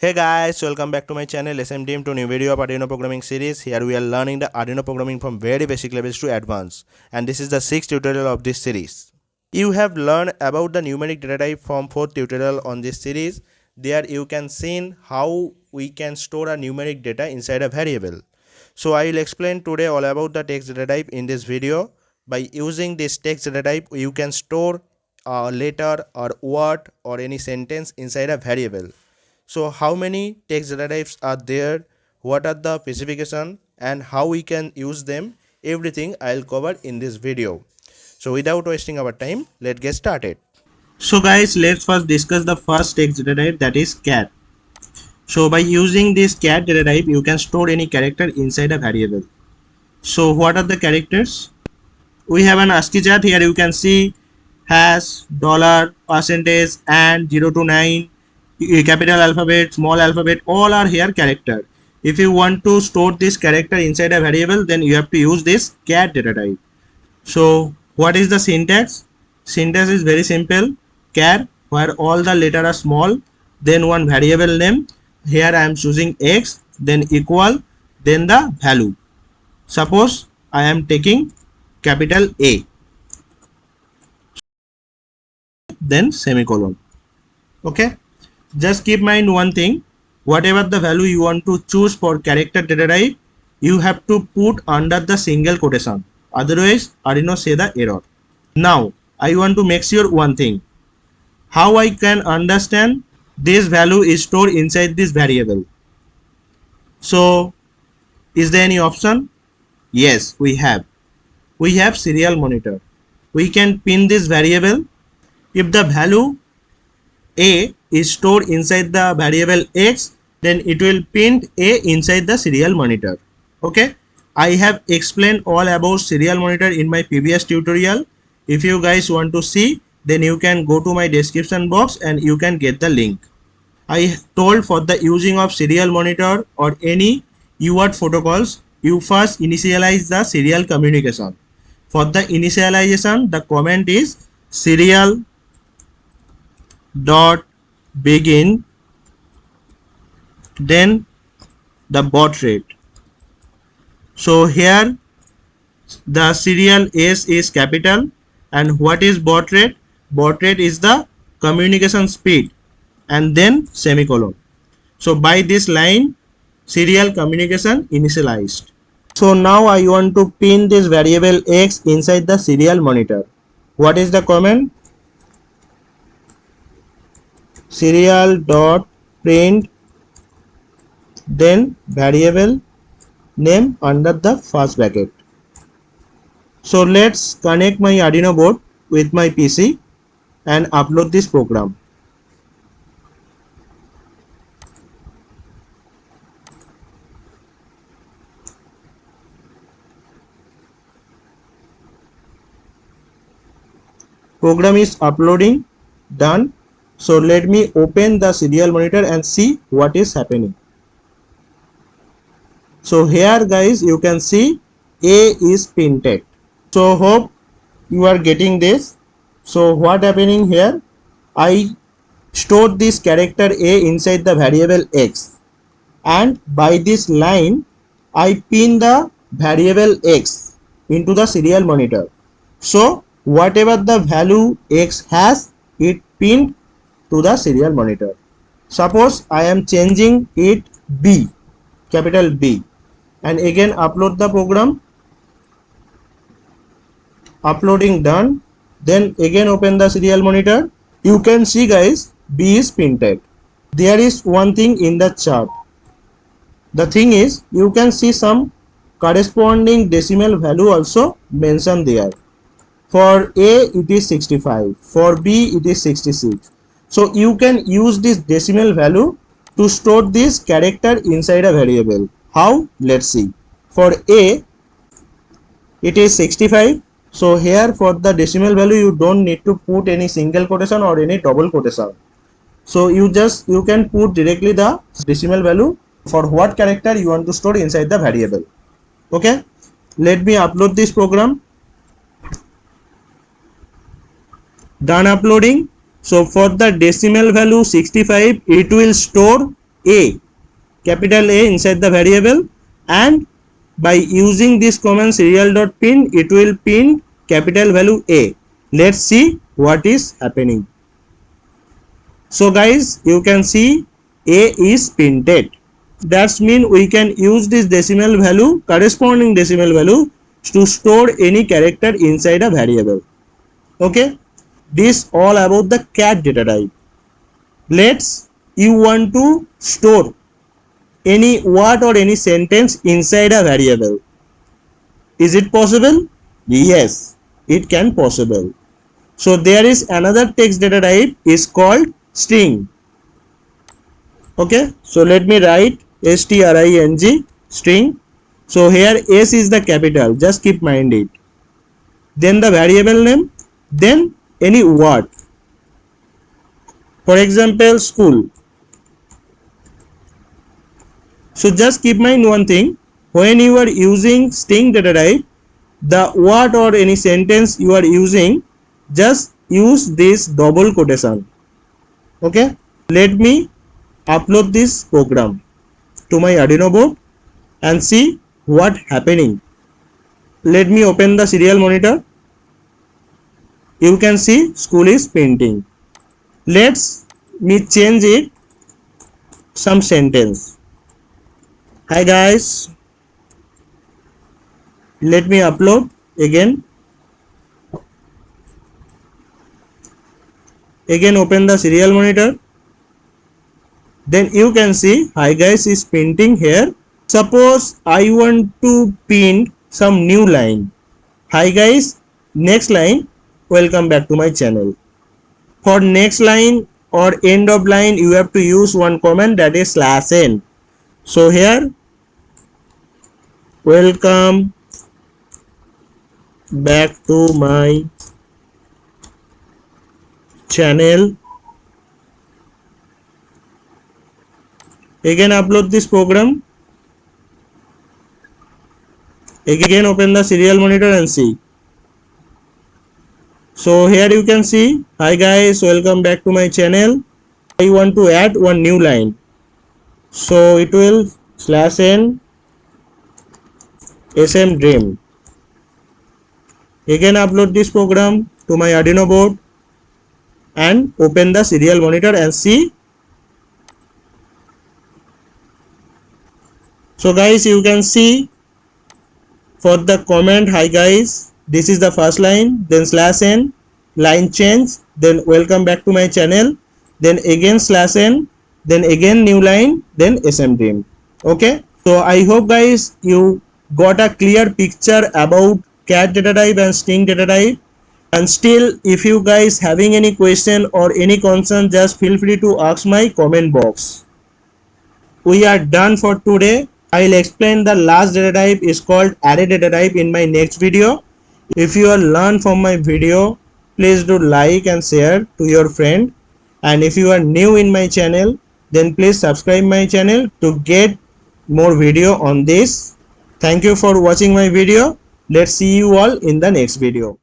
Hey guys, welcome back to my channel SMDM to new video of Arduino Programming Series. Here we are learning the Arduino programming from very basic levels to advanced, and this is the 6th tutorial of this series. You have learned about the numeric data type from 4th tutorial on this series. There you can see how we can store a numeric data inside a variable. So I will explain today all about the text data type in this video. By using this text data type, you can store a letter or word or any sentence inside a variable. So how many text data types are there, what are the specification and how we can use them, everything I'll cover in this video. So without wasting our time, let's get started. So guys, let's first discuss the first text data type, that is char. So by using this char data type, you can store any character inside a variable. So what are the characters? We have an ASCII chart. Here you can see hash, dollar, percentage and 0 to 9, capital alphabet, small alphabet, all are here character. If you want to store this character inside a variable, then you have to use this char data type. So what is the syntax? Syntax is very simple. Char, where all the letters are small, then one variable name. Here I am choosing x, then equal, then the value. Suppose I am taking capital A, then semicolon. Okay, just keep in mind one thing, whatever the value you want to choose for character data type, you have to put under the single quotation, otherwise Arduino say the error. Now I want to make sure one thing, how I can understand this value is stored inside this variable. So is there any option? Yes, we have serial monitor. We can pin this variable. If the value A is stored inside the variable X, then it will pin A inside the serial monitor. Okay, I have explained all about serial monitor in my previous tutorial. If you guys want to see, then you can go to my description box and you can get the link. I told for the using of serial monitor or any UART protocols, you first initialize the serial communication. For the initialization, the command is serial dot begin, then the baud rate. So here the serial S is capital, and what is baud rate? Baud rate is the communication speed, and then semicolon. So by this line, serial communication initialized. So now I want to pin this variable X inside the serial monitor. What is the command? Serial dot print, then variable name under the first bracket. So let's connect my Arduino board with my PC and upload this program. Program is uploading, done. So let me open the serial monitor and see what is happening. So here guys, you can see A is printed. So hope you are getting this. So what happening here? I stored this character A inside the variable X, and by this line I pin the variable X into the serial monitor. So whatever the value X has, it pinned to the serial monitor. Suppose I am changing it B, capital B, and again upload the program. Uploading done. Then again open the serial monitor. You can see guys, B is printed. There is one thing in the chart. The thing is, you can see some corresponding decimal value also mentioned there. For A it is 65, for B it is 66. So you can use this decimal value to store this character inside a variable. How? Let's see. For A it is 65. So here for the decimal value you don't need to put any single quotation or any double quotation. So you can put directly the decimal value for what character you want to store inside the variable. Okay, let me upload this program. Done uploading. So for the decimal value 65, it will store A, capital A inside the variable, and by using this command serial.pin, it will pin capital value A. Let's see what is happening. So guys, you can see A is printed. That means we can use this decimal value, corresponding decimal value, to store any character inside a variable. Okay, this all about the cat data type. Let's you want to store any word or any sentence inside a variable. Is it possible? Yes, it can possible. So there is another text data type is called string. Okay, so let me write string, string. So here S is the capital, just keep mind it. Then the variable name, then any word. For example, school. So just keep mind one thing, when you are using string data type, the word or any sentence you are using, just use this double quotation. Okay, let me upload this program to my Arduino board and see what happening. Let me open the serial monitor. You can see school is printing. Let's me change it some sentence. Hi guys, let me upload again. Again open the serial monitor. Then you can see hi guys is printing here. Suppose I want to print some new line. Hi guys, next line, welcome back to my channel. For next line or end of line, you have to use one command, that is /n. So here, welcome back to my channel. Again upload this program. Again open the serial monitor and see. So here you can see, hi guys, welcome back to my channel. I want to add one new line. So it will /n smdream. Again upload this program to my Arduino board and open the serial monitor and see. So guys, you can see for the comment hi guys, this is the first line, then /n, line change, then welcome back to my channel, then again /n, then again new line, then smdream. Okay, so I hope guys you got a clear picture about cat data type and string data type. And still, if you guys having any question or any concern, just feel free to ask my comment box. We are done for today. I'll explain the last data type is called array data type in my next video. If you are learned from my video, please do like and share to your friend. And if you are new in my channel, then please subscribe my channel to get more video on this. Thank you for watching my video. Let's see you all in the next video.